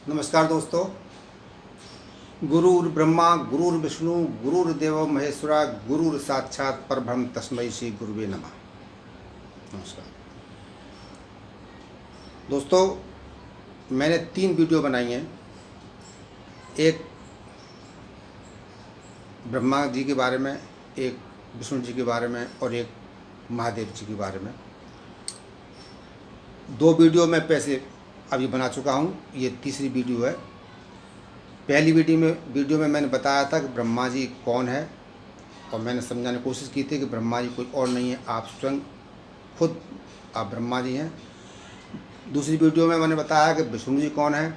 नमस्कार दोस्तों। गुरुर् ब्रह्मा गुरुर्विष्णु गुरुर्देव महेश्वरा गुरुर साक्षात परब्रह्म तस्मै श्री गुरुवे नमः। नमस्कार दोस्तों, मैंने 3 वीडियो बनाई हैं। एक ब्रह्मा जी के बारे में, एक विष्णु जी के बारे में और एक महादेव जी के बारे में। 2 वीडियो मैं पैसे अभी बना चुका हूँ, ये तीसरी वीडियो है। पहली वीडियो में मैंने बताया था कि ब्रह्मा जी कौन है और मैंने समझाने की कोशिश की थी कि ब्रह्मा जी कोई और नहीं है, आप स्वयं खुद आप ब्रह्मा जी हैं। दूसरी वीडियो में मैंने बताया कि विष्णु जी कौन है।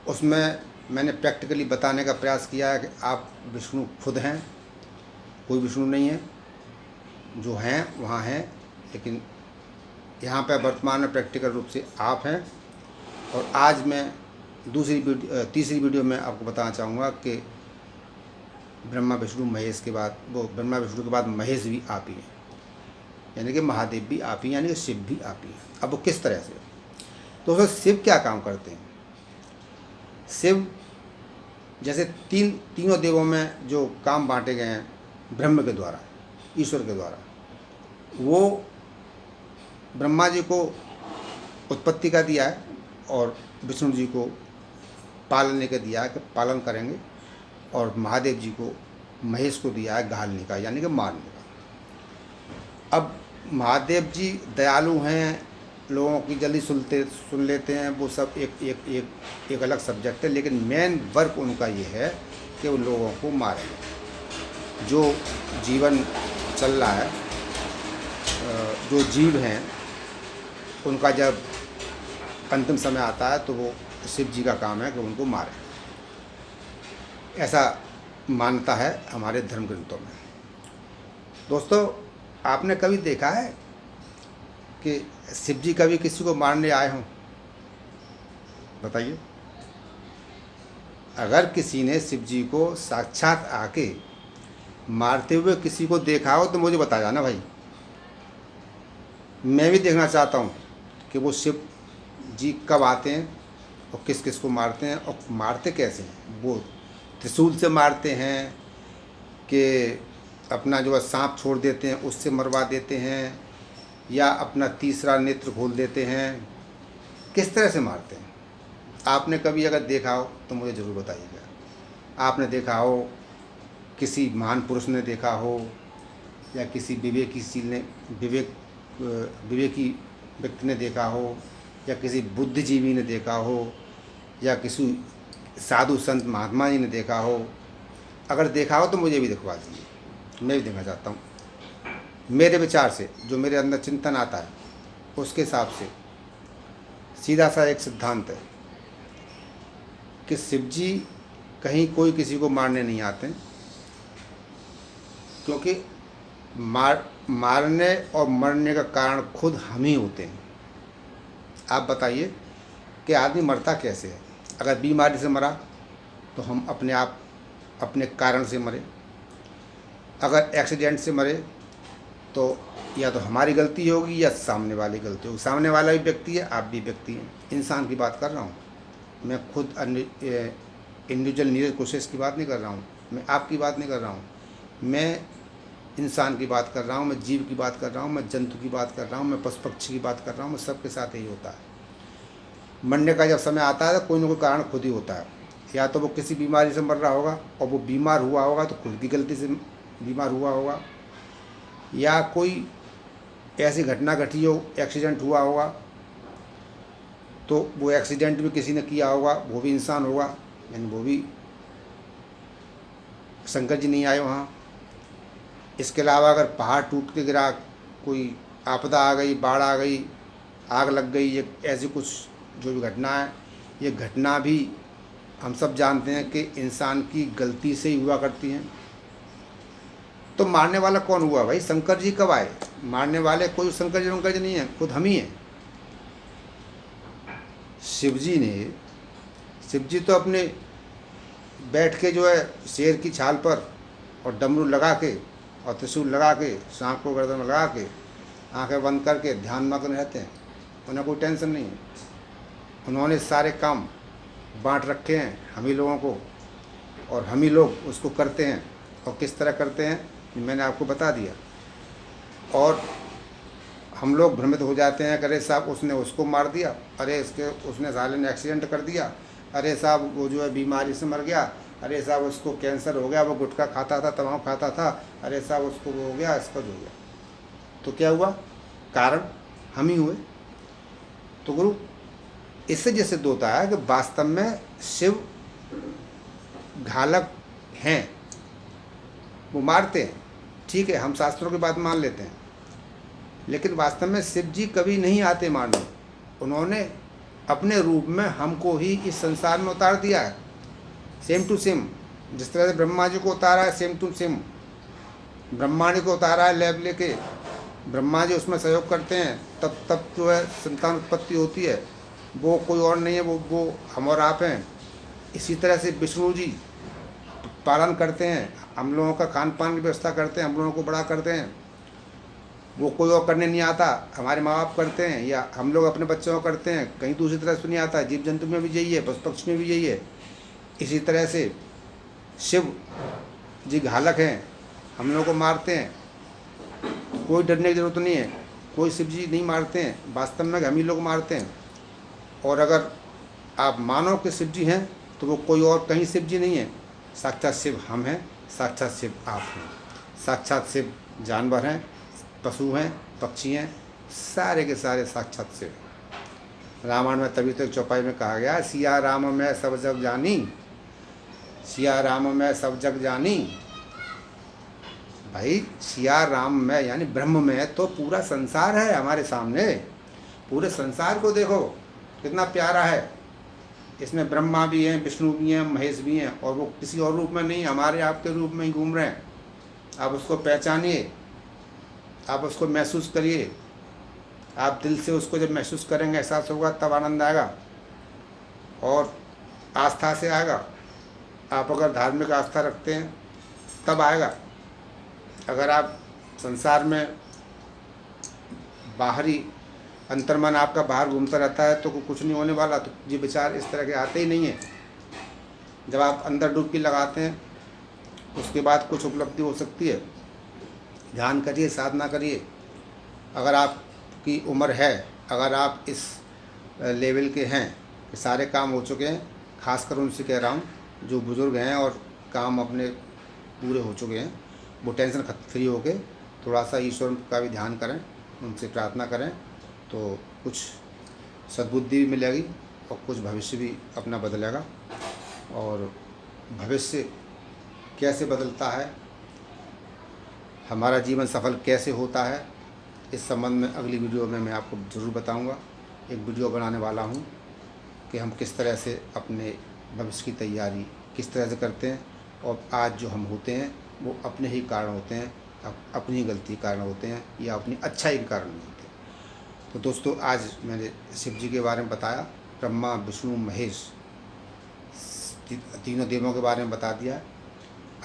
उसमें मैंने प्रैक्टिकली बताने का प्रयास किया है कि आप विष्णु खुद हैं, कोई विष्णु नहीं है, जो हैं वहाँ हैं, लेकिन यहाँ पर वर्तमान में प्रैक्टिकल रूप से आप हैं। और आज मैं तीसरी वीडियो में आपको बताना चाहूँगा कि ब्रह्मा विष्णु महेश के बाद, वो ब्रह्मा विष्णु के बाद महेश भी आप ही हैं, यानी कि महादेव भी आप ही, यानी कि शिव भी आप ही हैं। अब वो किस तरह से? तो उसमें शिव क्या काम करते हैं? शिव जैसे तीनों देवों में जो काम बांटे गए हैं ब्रह्म के द्वारा, ईश्वर के द्वारा, वो ब्रह्मा जी को उत्पत्ति का दिया है और विष्णु जी को पालने का दिया है कि पालन करेंगे, और महादेव जी को, महेश को दिया है घालने का, यानी कि मारने का। अब महादेव जी दयालु हैं, लोगों की जल्दी सुन लेते हैं, वो सब एक अलग सब्जेक्ट है, लेकिन मेन वर्क उनका ये है कि उन लोगों को मारेंगे। जो जीवन चल रहा है, जो जीव हैं, उनका जब अंतिम समय आता है तो वो शिव जी का काम है कि उनको मारें। ऐसा मान्यता है हमारे धर्म ग्रंथों में। दोस्तों, आपने कभी देखा है कि शिव जी कभी किसी को मारने आए हों? बताइए। अगर किसी ने शिव जी को साक्षात आके मारते हुए किसी को देखा हो तो मुझे बता जाना भाई। मैं भी देखना चाहता हूँ कि वो शिव जी कब आते हैं और किस किस को मारते हैं, और मारते कैसे हैं। वो त्रिशूल से मारते हैं कि अपना जो है सांप छोड़ देते हैं उससे मरवा देते हैं, या अपना तीसरा नेत्र खोल देते हैं, किस तरह से मारते हैं? आपने कभी अगर देखा हो तो मुझे ज़रूर बताइएगा। आपने देखा हो, किसी महान पुरुष ने देखा हो, या किसी विवेकी व्यक्ति ने देखा हो, या किसी बुद्धिजीवी ने देखा हो, या किसी साधु संत महात्मा जी ने देखा हो। अगर देखा हो तो मुझे भी दिखवा दीजिए, मैं भी देखना चाहता हूँ। मेरे विचार से, जो मेरे अंदर चिंतन आता है, उसके हिसाब से सीधा सा एक सिद्धांत है कि शिव जी कहीं कोई किसी को मारने नहीं आते, क्योंकि मारने और मरने का कारण खुद हम ही होते हैं। आप बताइए कि आदमी मरता कैसे है? अगर बीमारी से मरा तो हम अपने आप, अपने कारण से मरे। अगर एक्सीडेंट से मरे तो या तो हमारी गलती होगी या सामने वाली गलती होगी। सामने वाला भी व्यक्ति है, आप भी व्यक्ति हैं। इंसान की बात कर रहा हूँ मैं, खुद इंडिविजुअल नीरज कोशिश की बात नहीं कर रहा हूँ मैं, आपकी बात नहीं कर रहा हूँ मैं, इंसान की बात कर रहा हूँ मैं, जीव की बात कर रहा हूँ मैं, जंतु की बात कर रहा हूँ मैं, पशु पक्षी की बात कर रहा हूँ मैं। सबके साथ यही होता है। मरने का जब समय आता है तो कोई ना कोई कारण खुद ही होता है। या तो वो किसी बीमारी से मर रहा होगा और वो बीमार हुआ होगा तो खुद की गलती से बीमार हुआ होगा, या कोई ऐसी घटना घटी हो, एक्सीडेंट हुआ होगा, तो वो एक्सीडेंट भी किसी ने किया होगा, वो भी इंसान होगा, यानी वो भी, शंकर जी नहीं आए वहाँ। इसके अलावा अगर पहाड़ टूट के गिरा, कोई आपदा आ गई, बाढ़ आ गई, आग लग गई, ये ऐसी कुछ जो भी घटना है, ये घटना भी हम सब जानते हैं कि इंसान की गलती से ही हुआ करती हैं। तो मारने वाला कौन हुआ भाई? शंकर जी कब आए? मारने वाले कोई शंकर जी नहीं है, खुद हम ही हैं। शिव जी तो अपने बैठ के जो है शेर की छाल पर और डमरू लगा के और त्रिशूल लगा के, सांप को गर्दन में लगा के, आंखें बंद करके ध्यान मग्न रहते हैं। उन्हें कोई टेंशन नहीं है। उन्होंने सारे काम बांट रखे हैं हम ही लोगों को, और हम ही लोग उसको करते हैं। और किस तरह करते हैं मैंने आपको बता दिया। और हम लोग भ्रमित हो जाते हैं, अरे साहब उसने उसको मार दिया, अरे उसने साले ने एक्सीडेंट कर दिया, अरे साहब वो जो है बीमारी से मर गया, अरे साहब उसको कैंसर हो गया, वो गुटखा खाता था, तम्बाकू खाता था, अरे साहब उसको वो हो गया, इसका जो हो गया। तो क्या हुआ? कारण हम ही हुए। तो गुरु इससे जैसे सिद्ध होता है कि वास्तव में शिव घालक हैं, वो मारते हैं, ठीक है, हम शास्त्रों की बात मान लेते हैं, लेकिन वास्तव में शिव जी कभी नहीं आते मारने। उन्होंने अपने रूप में हमको ही इस संसार में उतार दिया है, सेम टू सेम। जिस तरह से ब्रह्मा जी को उतारा है same to same, Brahma ji को उतारा है लैब लेके, ब्रह्मा जी उसमें सहयोग करते हैं, तब जो है संतान उत्पत्ति होती है। वो कोई और नहीं है, वो हम और आप हैं। इसी तरह से विष्णु जी पालन करते हैं, हम लोगों का खान पान की व्यवस्था करते हैं, हम लोगों को बड़ा करते हैं। वो कोई और करने नहीं आता, हमारे माँ बाप करते हैं, या हम लोग अपने बच्चों को करते हैं, कहीं दूसरी तरह से नहीं आता। जीव जंतु में भी यही है, पशु पक्षी में भी यही है। इसी तरह से शिव जी घालक हैं, हम लोगों को मारते हैं, कोई डरने की ज़रूरत नहीं है। कोई शिव जी नहीं मारते हैं, वास्तव में हम ही लोग मारते हैं। और अगर आप मानो कि शिव जी हैं तो वो कोई और कहीं शिव जी नहीं है, साक्षात शिव हम हैं, साक्षात शिव आप हैं, साक्षात शिव जानवर हैं, पशु हैं, पक्षी हैं, सारे के सारे साक्षात शिव। रामायण में तभी तक चौपाई में कहा गया, सिया राम में सब जग जानी, सिया राम में सब जग जानी। भाई सिया राम में यानी ब्रह्म में तो पूरा संसार है हमारे सामने। पूरे संसार को देखो कितना प्यारा है। इसमें ब्रह्मा भी हैं, विष्णु भी हैं, महेश भी हैं, और वो किसी और रूप में नहीं, हमारे आपके रूप में ही घूम रहे हैं। आप उसको पहचानिए, आप उसको महसूस करिए। आप दिल से उसको जब महसूस करेंगे, एहसास होगा, तब आनंद आएगा और आस्था से आएगा। आप अगर धार्मिक आस्था रखते हैं तब आएगा। अगर आप संसार में बाहरी अंतर्मन आपका बाहर घूमता रहता है तो कुछ नहीं होने वाला। तो ये विचार इस तरह के आते ही नहीं है। जब आप अंदर डुबकी लगाते हैं उसके बाद कुछ उपलब्धि हो सकती है। ध्यान करिए, साधना करिए। अगर आपकी उम्र है, अगर आप इस लेवल के हैं कि सारे काम हो चुके हैं, खासकर उनसे कह रहा हूँ जो बुज़ुर्ग हैं और काम अपने पूरे हो चुके हैं, वो टेंशन फ्री हो के थोड़ा सा ईश्वर का भी ध्यान करें, उनसे प्रार्थना करें, तो कुछ सद्बुद्धि भी मिलेगी और कुछ भविष्य भी अपना बदलेगा। और भविष्य कैसे बदलता है, हमारा जीवन सफल कैसे होता है, इस संबंध में अगली वीडियो में मैं आपको ज़रूर बताऊंगा। एक वीडियो बनाने वाला हूं कि हम किस तरह से अपने भविष्य की तैयारी किस तरह से करते हैं, और आज जो हम होते हैं वो अपने ही कारण होते हैं, अपनी ही गलती कारण होते हैं, या अपनी अच्छाई के कारण नहीं होते। तो दोस्तों, आज मैंने शिव जी के बारे में बताया, ब्रह्मा विष्णु महेश तीनों देवों के बारे में बता दिया।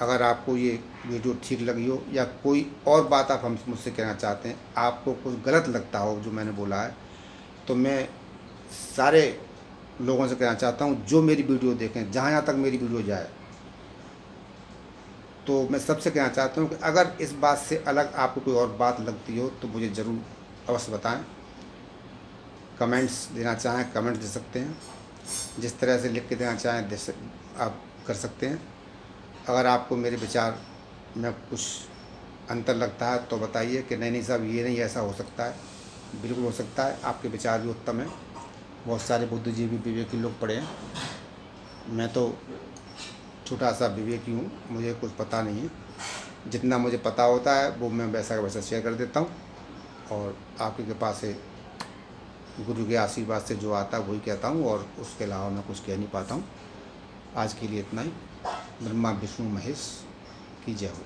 अगर आपको ये वीडियो ठीक लगी हो या कोई और बात आप हम मुझसे कहना चाहते हैं, आपको कुछ गलत लगता हो जो मैंने बोला है, तो मैं सारे लोगों से कहना चाहता हूँ जो मेरी वीडियो देखें, जहाँ तक मेरी वीडियो जाए, तो मैं सबसे कहना चाहता हूँ कि अगर इस बात से अलग आपको कोई और बात लगती हो तो मुझे ज़रूर अवश्य बताएं। कमेंट्स देना चाहें कमेंट दे सकते हैं, जिस तरह से लिख के देना चाहें आप कर सकते हैं। अगर आपको मेरे विचार में कुछ अंतर लगता है तो बताइए कि नहीं साहब ये नहीं, ऐसा हो सकता है। बिल्कुल हो सकता है, आपके विचार भी उत्तम हैं। बहुत सारे बुद्धिजीवी विवेकी लोग पढ़े हैं, मैं तो छोटा सा विवेकी हूँ, मुझे कुछ पता नहीं है। जितना मुझे पता होता है वो मैं वैसा का वैसा शेयर कर देता हूँ, और आपकी कृपा से, गुरु के आशीर्वाद से जो आता है वही कहता हूँ, और उसके अलावा मैं कुछ कह नहीं पाता हूँ। आज के लिए इतना ही। ब्रह्मा विष्णु महेश की जय हो।